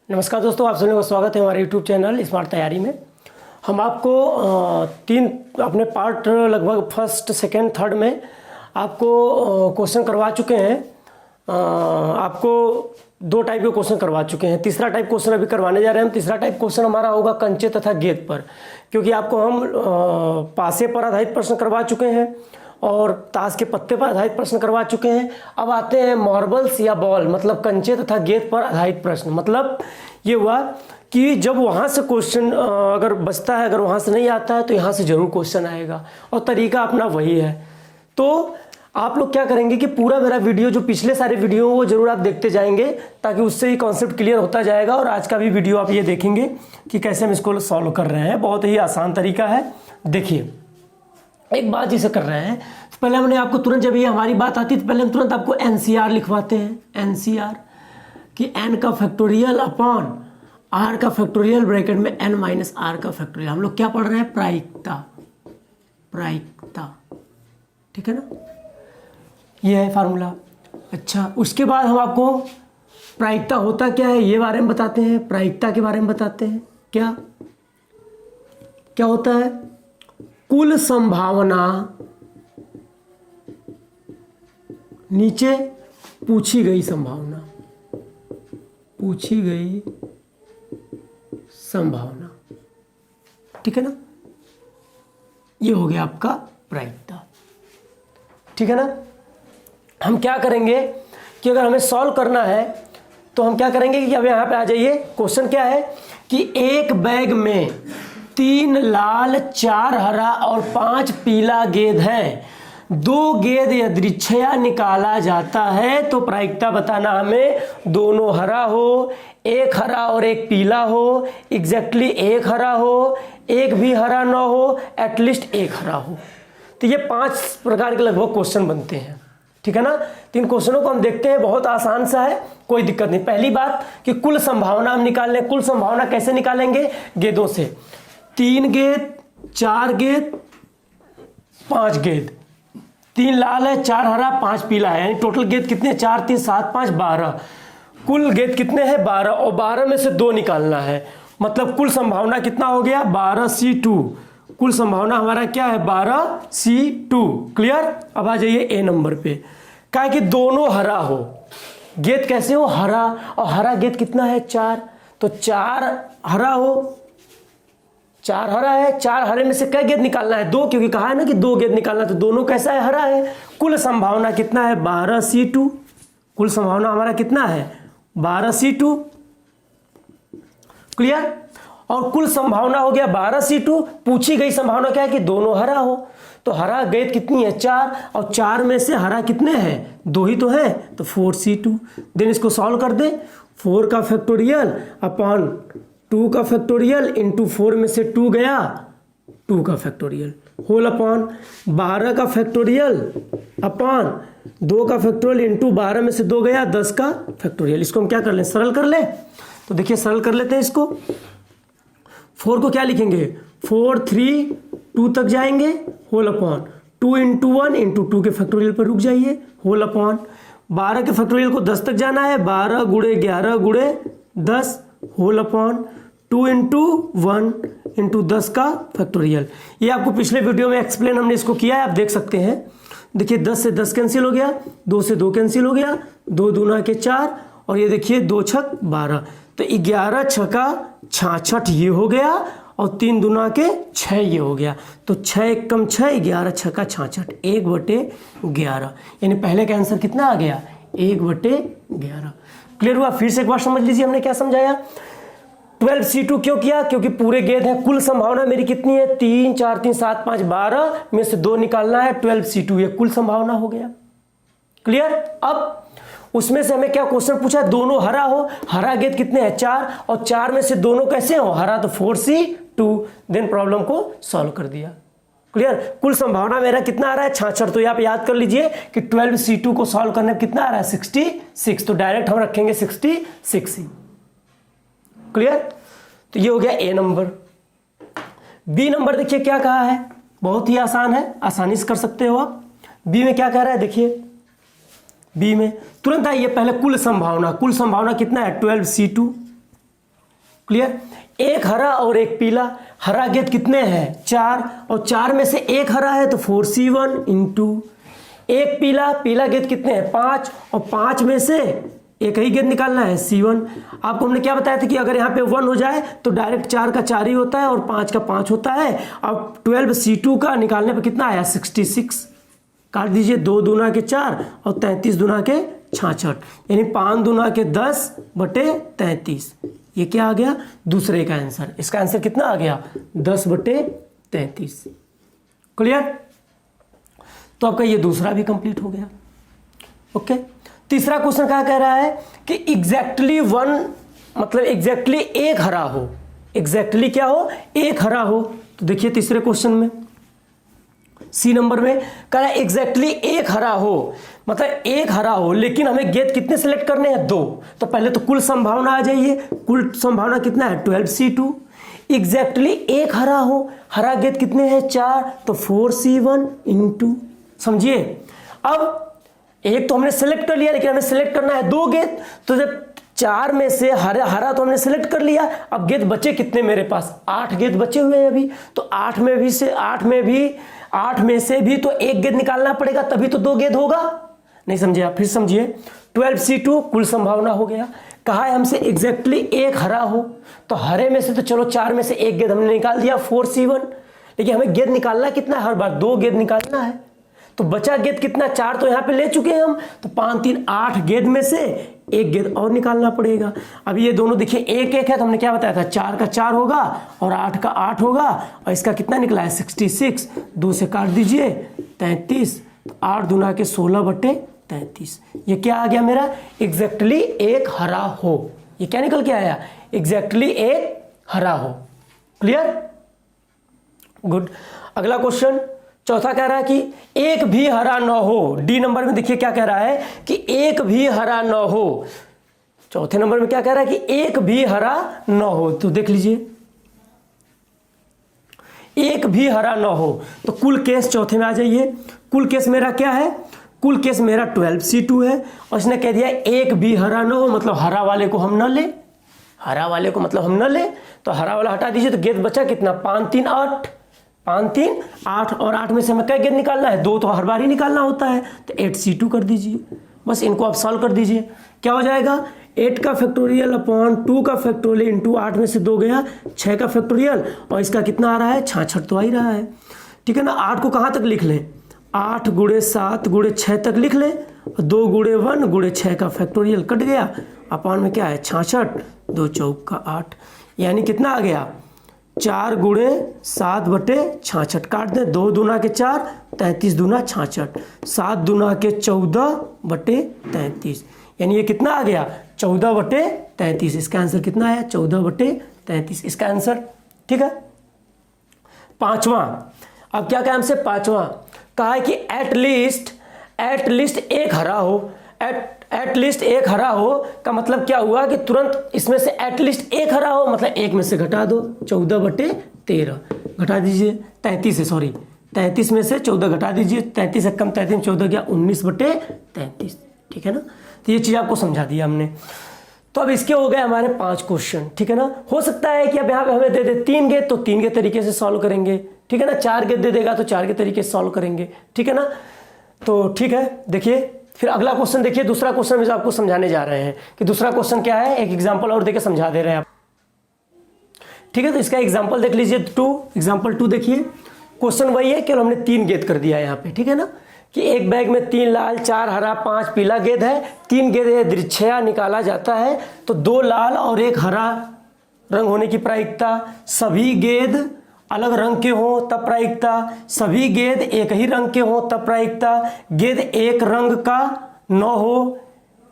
नमस्कार दोस्तों, आप सभी का स्वागत है हमारे यूट्यूब चैनल स्मार्ट तैयारी में। हम आपको तीन अपने पार्ट लगभग फर्स्ट सेकेंड थर्ड में आपको क्वेश्चन करवा चुके हैं। आपको दो टाइप के क्वेश्चन करवा चुके हैं। तीसरा टाइप क्वेश्चन अभी करवाने जा रहे हैं हम। तीसरा टाइप क्वेश्चन हमारा होगा कंचे तथा गेंद पर, क्योंकि आपको हम पासे पर आधारित प्रश्न करवा चुके हैं और ताश के पत्ते पर आधारित प्रश्न करवा चुके हैं। अब आते हैं मार्बल्स या बॉल, मतलब कंचे तथा गेंद पर आधारित प्रश्न। मतलब ये हुआ कि जब वहाँ से क्वेश्चन अगर बचता है, अगर वहाँ से नहीं आता है तो यहाँ से ज़रूर क्वेश्चन आएगा, और तरीका अपना वही है। तो आप लोग क्या करेंगे कि पूरा मेरा वीडियो, जो पिछले सारे वीडियो वो ज़रूर आप देखते जाएंगे, ताकि उससे ही कॉन्सेप्ट क्लियर होता जाएगा। और आज का भी वीडियो आप ये देखेंगे कि कैसे हम इसको सॉल्व कर रहे हैं। बहुत ही आसान तरीका है। देखिए, एक बात जिसे कर रहे हैं, तो पहले हमने आपको तुरंत, जब ये हमारी बात आती है तो पहले हम तुरंत आपको एनसीआर लिखवाते हैं। एनसीआर कि एन का फैक्टोरियल अपॉन आर का फैक्टोरियल ब्रैकेट में एन माइनस आर का फैक्टोरियल। हम लोग क्या पढ़ रहे हैं? प्रायिकता। प्रायिकता, ठीक है ना, ये है फार्मूला। अच्छा, उसके बाद हम आपको प्रायिकता होता क्या है ये बारे में बताते हैं। प्रायिकता के बारे में बताते हैं। क्या क्या होता है? कुल संभावना नीचे पूछी गई संभावना, पूछी गई संभावना, ठीक है ना। ये हो गया आपका प्रायिकता, ठीक है ना। हम क्या करेंगे कि अगर हमें सॉल्व करना है तो हम क्या करेंगे कि अब यहाँ पे आ जाइए। क्वेश्चन क्या है कि एक बैग में 3 लाल 4 हरा और 5 पीला गेंद है। 2 गेंद यदृच्छया निकाला जाता है तो प्रायिकता बताना हमें। दोनों हरा हो, एक हरा और एक पीला हो, एग्जैक्टली एक हरा हो, एक भी हरा ना हो, एटलीस्ट एक हरा हो। तो ये 5 प्रकार के लगभग क्वेश्चन बनते हैं, ठीक है ना। 3 क्वेश्चनों को हम देखते हैं। बहुत आसान सा है, कोई दिक्कत नहीं। पहली बात कि कुल संभावना हम निकाल लें। कुल संभावना कैसे निकालेंगे? गेंदों से। 3 गेंद, 4 गेंद, 5 गेंद। 3 लाल है, 4 हरा, 5 पीला है, यानी टोटल गेंद कितने? 4 3 7 5 12। कुल गेंद कितने हैं? 12, और 12 में से 2 निकालना है। मतलब कुल संभावना कितना हो गया? 12C2। कुल संभावना हमारा क्या है? 12C2। क्लियर। अब आ जाइए ए नंबर पे। क्या कि दोनों हरा हो। गेंद कैसे हो? हरा, और हरा गेंद कितना है? 4। तो 4 हरा हो, 4 हरा है। 4 हरे में से क्या गेंद निकालना है? 2, क्योंकि कहा है ना कि 2 गेंद निकालना, तो दोनों कैसा है? हरा है। कुल संभावना कितना है? 12C2। कुल संभावना हमारा कितना है? 12C2। क्लियर। और कुल संभावना हो गया 12C2। पूछी गई संभावना क्या है? कि दोनों हरा हो। तो हरा गेंद कितनी है? 4, और 4 में से हरा कितने हैं? 2 ही तो है, तो 4C2। देन इसको सॉल्व कर दे। 4 का फैक्टोरियल अपॉन 2 का फैक्टोरियल इंटू 4 में से 2 गया, 2 का फैक्टोरियल होल अपॉन 12 का फैक्टोरियल अपॉन 2 का फैक्टोरियल इंटू 12 में से 2 गया, 10 का फैक्टोरियल। इसको हम क्या कर लें? सरल कर लें। तो देखिए, सरल कर लेते हैं इसको। 4 को क्या लिखेंगे? 4 3 2 तक जाएंगे, होल अपॉन 2 इंटू 1 इंटू 2 के फैक्टोरियल पर रुक जाइए, होल अपॉन 12 के फैक्टोरियल को 10 तक जाना है, 12 गुणे 11 गुणे 10, होल अपॉन 2 इंटू 1 इंटू 10 का फैक्टोरियल। ये आपको पिछले वीडियो में एक्सप्लेन हमने इसको किया है, आप देख सकते हैं। देखिए, 10 से 10 कैंसिल हो गया, 2 से 2 कैंसिल हो गया, 2 दूना के 4, और ये देखिए 2 छक 12, तो 11 छका 66 ये हो गया, और 3 दूना के 6 ये हो गया। तो 6 1 कम 6, 11 छका 66, 1/11। यानी पहले का आंसर कितना आ गया? 1/11। क्लियर हुआ? फिर से एक बार समझ लीजिए हमने क्या समझाया। 12C2 क्यों किया? क्योंकि पूरे गेंद है। कुल संभावना मेरी कितनी है? 3 4 3 7 5 12 में से 2 निकालना है, 12C2 ये कुल संभावना हो गया। क्लियर। अब उसमें से हमें क्या क्वेश्चन पूछा? दोनों हरा हो। हरा गेंद कितने हैं? 4, और 4 में से दोनों कैसे हो? हरा, तो 4C2। देन प्रॉब्लम को सॉल्व कर दिया। क्लियर। कुल संभावना मेरा कितना आ रहा है? 66। तो आप याद कर लीजिए कि 12C2 को सॉल्व करने में कितना आ रहा है? 66। तो डायरेक्ट हम रखेंगे 66 ही। क्लियर। तो ये हो गया ए नंबर। बी नंबर देखिए क्या कहा है, बहुत ही आसान है, आसानी से कर सकते हो आप। बी में क्या कह रहा है? देखिए, बी में तुरंत आइए, पहले कुल संभावना। कुल संभावना कितना है? 12C2। क्लियर। एक हरा और एक पीला, हरा गेंद कितने हैं 4, और 4 में से एक हरा है तो 4C1 इंटू एक पीला, पीला गेंद कितने हैं 5, और 5 में से एक ही गेंद निकालना है C1। आपको हमने क्या बताया था कि अगर यहाँ पे 1 हो जाए तो डायरेक्ट 4 का 4 ही होता है और 5 का 5 होता है। अब 12C2 का निकालने पर कितना आया 66, काट दीजिए 2 दूना के 4 और 33 दूना के 66, यानी 5 दूना के 10 बटे 33। ये क्या आ गया दूसरे का आंसर। इसका आंसर कितना आ गया 10 बटे 33। क्लियर। तो आपका ये दूसरा भी कंप्लीट हो गया। ओके। तीसरा क्वेश्चन क्या कह रहा है कि एग्जैक्टली 1 मतलब एग्जैक्टली एक हरा हो, एग्जैक्टली क्या हो एक हरा हो। तो देखिए तीसरे क्वेश्चन में सी नंबर में कह रहा है एग्जैक्टली एक हरा हो, मतलब एक हरा हो, लेकिन हमें गेंद कितने सेलेक्ट करने हैं 2। तो पहले तो कुल संभावना आ जाइए, कुल संभावना कितना है 12C2। एग्जैक्टली एक हरा हो, हरा गेंद कितने हैं 4, तो 4C1 इंटू, समझिए। अब एक तो हमने सेलेक्ट कर लिया, लेकिन हमें सेलेक्ट करना है 2 गेंद। तो जब 4 में से हरा तो हमने सेलेक्ट कर लिया, अब गेंद बचे कितने मेरे पास 8 गेंद बचे हुए हैं अभी। तो 8 में से भी तो एक गेंद निकालना पड़ेगा, तभी तो 2 गेंद होगा। नहीं समझे आप, फिर समझिए। 12C2 कुल संभावना हो गया। कहा है हमसे एग्जैक्टली एक हरा हो, तो हरे में से तो चलो 4 में से एक गेंद हमने निकाल दिया 4C1, लेकिन हमें गेंद निकालना कितना है हर बार 2 गेंद निकालना है। तो बचा गेंद कितना 4 तो यहाँ पे ले चुके हैं हम, तो 5 3 8 गेंद में से एक गेंद और निकालना पड़ेगा। अब ये दोनों देखिए एक एक है, तो हमने क्या बताया था 4 का 4 होगा और 8 का 8 होगा, और इसका कितना निकला है 66। 2 से काट दीजिए 33, 8 दूना के 16 बटे 33। ये क्या आ गया मेरा एग्जैक्टली एक हरा हो। ये क्या निकल के आया एग्जैक्टली एक हरा हो। Clear, good. अगला क्वेश्चन चौथा कह रहा है कि एक भी हरा न हो। डी नंबर में देखिए क्या कह रहा है कि एक भी हरा न हो। चौथे नंबर में क्या कह रहा है कि एक भी हरा न हो। तो देख लीजिए एक भी हरा न हो, तो कुल केस चौथे में आ जाइए। कुल केस मेरा क्या है, कुल केस मेरा 12C2 है, और इसने कह दिया एक भी हरा न हो, मतलब हरा वाले को हम न ले, हरा वाले को मतलब हम न ले। तो हरा वाला हटा दीजिए, तो गेंद बचा कितना 5 3 8, 5 3 8, और 8 में से हमें क्या गेंद निकालना है 2, तो हर बार ही निकालना होता है। तो 8C2 कर दीजिए, बस इनको आप सॉल्व कर दीजिए। क्या हो जाएगा 8 का फैक्टोरियल अपॉन 2 का फैक्टोरियल इंटू 8 में से 2 गया 6 का फैक्टोरियल, और इसका कितना आ रहा है 66 तो आ ही रहा है। ठीक है ना। 8 को कहाँ तक लिख लें 8 गुणे 7 गुणे 6 तक लिख लें, और 2 गुणे 1 गुणे 6 का फैक्टोरियल कट गया, अपॉन में क्या है 66, 2 चौक का 8, यानी कितना आ गया 4 गुणे 7 बटे 66। काट दें 2 दूना के 4, 33 दूना 66, 7 दूना के 14 बटे 33, यानी ये कितना आ गया 14 बटे 33। इसका आंसर कितना आया 14 बटे 33 इसका आंसर। ठीक है। पांचवा, अब क्या कहा हमसे पांचवा, कहा है कि एटलीस्ट एक हरा हो। एटलीस्ट एक हरा हो का मतलब क्या हुआ कि तुरंत इसमें से एटलीस्ट एक हरा हो, मतलब एक में से घटा दो 14 बटे 13 घटा दीजिए 33 है, सॉरी 33 में से 14 घटा दीजिए, 33 से कम 33 14 गया 19 बटे 33। ठीक है ना। तो ये चीज़ आपको समझा दिया हमने। तो अब इसके हो गए हमारे 5 क्वेश्चन। ठीक है ना। हो सकता है कि अब यहाँ पे हमें दे दे 3 गेंद, तो 3 के तरीके से सॉल्व करेंगे। ठीक है ना। 4 गेंद दे देगा तो 4 के तरीके से सॉल्व करेंगे। ठीक है ना। तो ठीक है, देखिए फिर अगला क्वेश्चन देखिए। दूसरा क्वेश्चन में आपको समझाने जा रहे हैं कि दूसरा क्वेश्चन क्या है, एक एग्जांपल और देके समझा दे रहे हैं आप। ठीक है। तो इसका एग्जांपल देख लीजिए, एग्जांपल 2 देखिए। क्वेश्चन वही है कि हमने 3 गेंद कर दिया है यहाँ पे। ठीक है ना, कि एक बैग में 3 लाल 4 हरा 5 पीला गेंद है, 3 गेंद दृच्छया निकाला जाता है, तो 2 लाल और 1 हरा रंग होने की प्रायिकता, सभी गेंद अलग रंग के हो तब प्रायिकता, सभी गेंद एक ही रंग के हो तब प्रायिकता, गेंद एक रंग का न हो।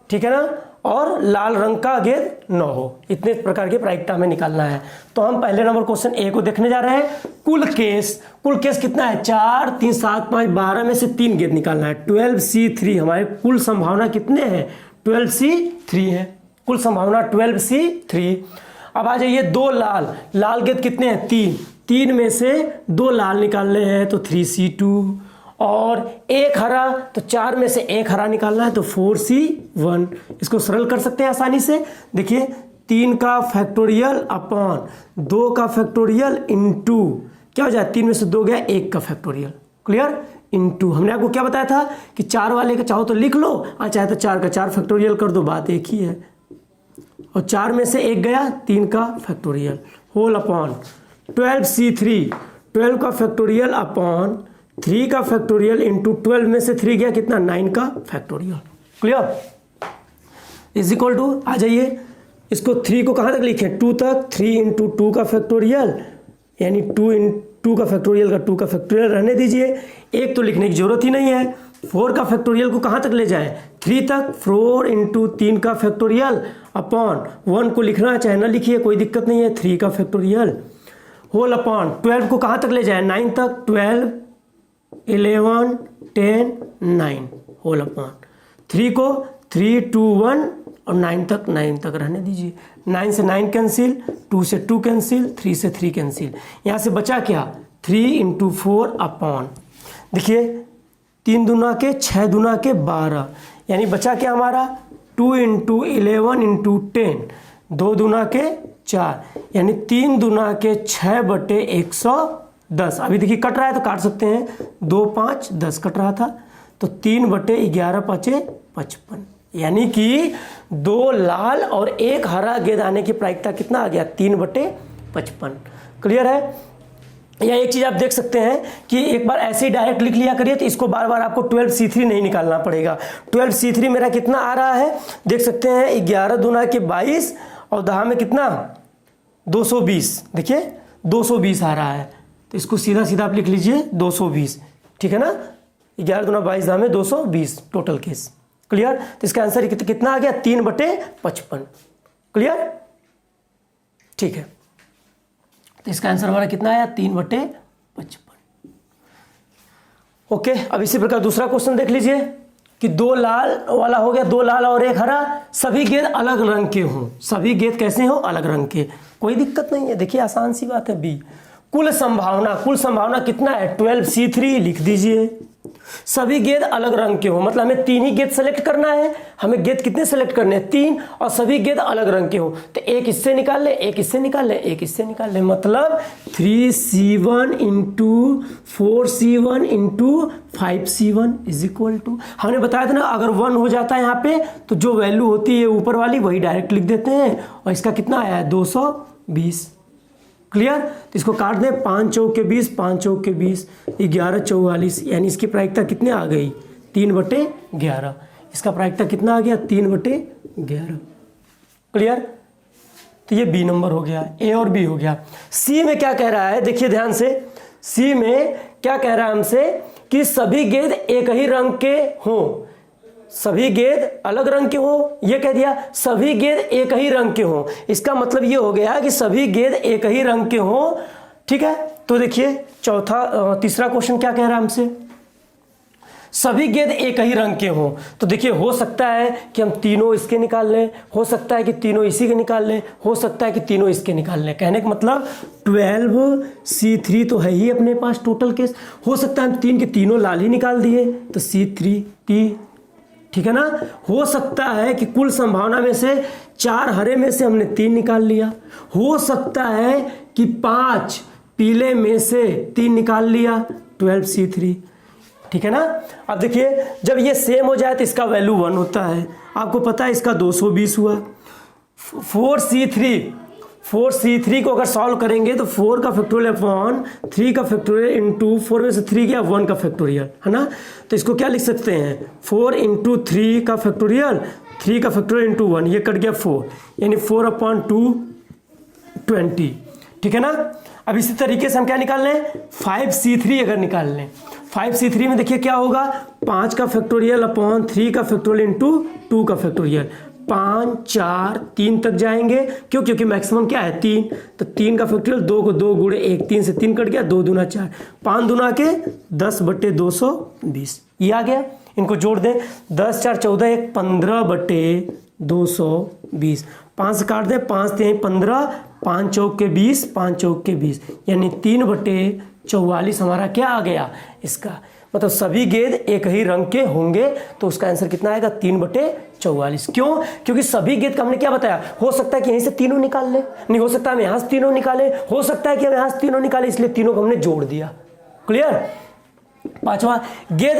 ठीक है ना, और लाल रंग का गेंद न हो। इतने प्रकार की प्रायिकता हमें निकालना है। तो हम पहले नंबर क्वेश्चन ए को देखने जा रहे हैं। कुल केस कितना है 4 3 7 5 12 में से 3 गेंद निकालना है। 12C3 हमारे कुल संभावना कितने हैं 12C3 है, कुल संभावना 12C3। अब आ जाइए 2 लाल गेंद कितने हैं 3 में से 2 लाल निकालने हैं तो 3C2, और 1 हरा तो 4 में से 1 हरा निकालना है तो 4C1। इसको सरल कर सकते हैं आसानी से। देखिए 3 का फैक्टोरियल अपॉन 2 का फैक्टोरियल इंटू क्या हो जाए 3 में से 2 गया 1 का फैक्टोरियल, क्लियर, इंटू हमने आपको क्या बताया था कि 4 वाले का चाहो तो लिख लो और चाहे तो 4 का 4 फैक्टोरियल कर दो, बात एक ही है। और 4 में से 1 गया 3 का फैक्टोरियल होल अपॉन 12c3 12 का फैक्टोरियल अपॉन 3 का फैक्टोरियल इंटू 12 में से 3 गया कितना 9 का factorial, clear, is equal to आ जाइए इसको 3 को कहाँ तक लिखें 2 तक, 3 इंटू 2 का फैक्टोरियल यानी 2 का फैक्टोरियल का 2 का फैक्टोरियल रहने दीजिए, एक तो लिखने की जरूरत ही नहीं है। 4 का फैक्टोरियल को कहाँ तक ले जाएं 3 तक, 4 इंटू 3 का फैक्टोरियल अपॉन 1 को लिखना चाहे ना लिखिए कोई दिक्कत नहीं है 3 का फैक्टोरियल होल अपॉन 12 को कहाँ तक ले जाए 9 तक, 12 11 10 9 होल अपॉन 3 को 3 2 1 और 9 तक रहने दीजिए। 9 से 9 कैंसिल, 2 से 2 कैंसिल, 3 से 3 कैंसिल, यहाँ से बचा क्या 3 इंटू 4 अपॉन देखिए 3 दूना के 6 दूना के 12 यानी बचा क्या हमारा 2 इंटू 11 इंटू 10 2 दूना के 4 यानी 3 दूना के 6 बटे 110। अभी देखिए कट रहा है तो काट सकते हैं 2 5 10 कट रहा था तो 3 बटे 11 5 55 यानी कि 2 लाल और 1 हरा गेंद आने की प्रायिकता कितना आ गया 3 बटे 55, क्लियर है। या एक चीज़ आप देख सकते हैं कि एक बार ऐसे ही डायरेक्ट लिख लिया करिए तो इसको बार बार आपको 12c3 नहीं निकालना पड़ेगा। 12c3 मेरा कितना आ रहा है देख सकते हैं 11 दूना के 22 और दहा में कितना 220, देखिए 220 आ रहा है तो इसको सीधा सीधा आप लिख लीजिए 220, ठीक है ना 11 दूना 22 दहा में 220 टोटल केस, क्लियर। तो इसका आंसर कितना आ गया 3 बटे 55, क्लियर, ठीक है। तो इसका आंसर हमारा कितना आया 3 बटे 55। ओके, अब इसी प्रकार दूसरा क्वेश्चन देख लीजिए कि 2 लाल वाला हो गया 2 लाल और 1 हरा, सभी गेंद अलग रंग के हों, सभी गेंद कैसे हो अलग रंग के, कोई दिक्कत नहीं है। देखिए आसान सी बात है बी। कुल संभावना कितना है 12c3 लिख दीजिए। सभी गेंद अलग रंग के हो मतलब हमें 3 ही गेंद सेलेक्ट करना है, हमें गेंद कितने सेलेक्ट करने हैं 3 और सभी गेंद अलग रंग के हो तो एक इससे निकाल ले एक इससे निकाल ले एक इससे निकाल ले मतलब 3c1 into 4c1 into 5c1 is equal to हमने बताया था ना अगर 1 हो जाता है यहाँ पे तो जो वैल्यू होती है ऊपर वाली वही डायरेक्ट लिख देते हैं और इसका कितना आया है 220, क्लियर। तो इसको काट दें 5 चौके 20 5 चौके 20 11 44 यानी इसकी प्रायिकता कितने आ गई 3 बटे 11, इसका प्रायिकता कितना आ गया 3 बटे 11, क्लियर। तो ये बी नंबर हो गया, ए और बी हो गया। सी में क्या कह रहा है देखिए ध्यान से, सी में क्या कह रहा है हमसे कि सभी गेंद एक ही रंग के हों, सभी गेंद अलग रंग के हो, ये कह दिया सभी गेंद एक ही रंग के हो, इसका मतलब ये हो गया कि सभी गेंद एक ही रंग के हो, ठीक है। तो देखिए तीसरा क्वेश्चन क्या कह रहा है हमसे सभी गेंद एक ही रंग के हो, तो देखिए हो सकता है कि हम तीनों इसके निकाल लें, हो सकता है कि तीनों इसी के निकाल लें, हो सकता है कि तीनों इसके निकाल लें। कहने का मतलब 12c3 तो है ही अपने पास टोटल केस, हो सकता है हम 3 के तीनों लाल ही निकाल दिए तो c3t, ठीक है ना। हो सकता है कि कुल संभावना में से 4 हरे में से हमने 3 निकाल लिया, हो सकता है कि 5 पीले में से 3 निकाल लिया 12c3, ठीक है ना। अब देखिए जब ये सेम हो जाए तो इसका वैल्यू 1 होता है, आपको पता है इसका 220 हुआ। 4c3 को अगर सॉल्व करेंगे तो 4 का फैक्टोरियल अपॉन 3 का फैक्टोरियल इंटू 4 में से 3 गया 1 का फैक्टोरियल, है ना। तो इसको क्या लिख सकते हैं 4 इंटू 3 का फैक्टोरियल 3 का फैक्टोरियल इंटू 1, ये कट गया 4 यानी 4 अपॉन 2 20, ठीक है ना। अब इसी तरीके से हम क्या निकाल लें 5c3 अगर निकाल लें 5c3 में देखिए क्या होगा 5 का फैक्टोरियल अपॉन 3 का फैक्टोरियल इंटू 2 का फैक्टोरियल, 5 4 3 तक जाएंगे क्यों, क्योंकि मैक्सिमम क्या है 3, तो 3 का फैक्टोरियल 2 को 2 गुणे 1 3 से 3 कट गया 2 दूना 4 5 दूना के 10 बटे 220 ये आ गया। इनको जोड़ दें 10 4 14 1 15 बटे 220, 5 से काट दें 5 3 15 5 चौक के 20 5 चौक के 20 यानी 3 बटे 44 हमारा क्या आ गया इसका मतलब सभी गेंद एक ही रंग के होंगे, तो उसका आंसर कितना आएगा 3/44। क्यों? क्योंकि सभी गेंद का हमने क्या बताया, हो सकता है कि यहीं से तीनों निकाल ले, नहीं हो सकता हम यहां से तीनों निकाले, हो सकता है कि हम यहां से तीनों निकाले, इसलिए तीनों को हमने जोड़ दिया। क्लियर? पांचवा, गेंद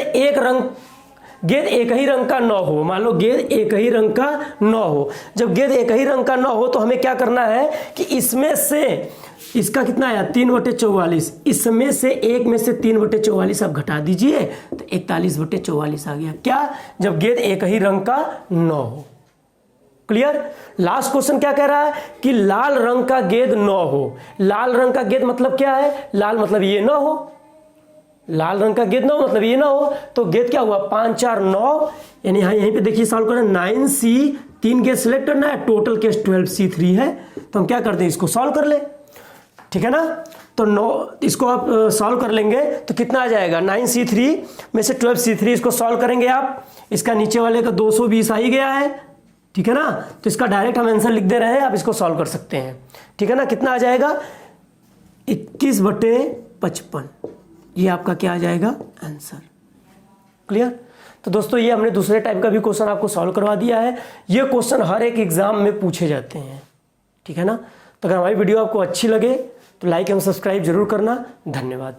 एक ही रंग का न हो। मान लो गेंद एक ही रंग का न हो। जब गेंद एक ही रंग का न हो तो हमें क्या करना है कि इसमें से इसका कितना आया 3/44, इसमें से एक में से 3/44 आप घटा दीजिए तो 41/44 आ गया। क्या? जब गेंद एक ही रंग का न हो। क्लियर? लास्ट क्वेश्चन क्या कह रहा है कि लाल रंग का गेंद न हो। लाल रंग का गेंद मतलब क्या है? लाल मतलब ये न हो, लाल रंग का गेंद ना हो मतलब ये ना हो, तो गेंद क्या हुआ 5 4 9, यानी यहीं पे देखिए सॉल्व करना 9C, 3 गेंद सिलेक्ट करना है, टोटल केस 12C3 है। तो हम क्या करते हैं, इसको सॉल्व कर ले, ठीक है ना। तो 9 इसको आप सॉल्व कर लेंगे तो कितना आ जाएगा 9C3 में से 12C3 इसको सॉल्व करेंगे आप, इसका नीचे वाले का 220 आ ही गया है, ठीक है ना। तो इसका डायरेक्ट हम आंसर लिख दे रहे हैं, आप इसको सॉल्व कर सकते हैं, ठीक है ना। कितना आ जाएगा 21/55, ये आपका क्या आ जाएगा आंसर। क्लियर? तो दोस्तों ये हमने दूसरे टाइप का भी क्वेश्चन आपको सॉल्व करवा दिया है। ये क्वेश्चन हर एक एग्जाम में पूछे जाते हैं, ठीक है ना। तो अगर हमारी वीडियो आपको अच्छी लगे तो लाइक एवं सब्सक्राइब जरूर करना। धन्यवाद।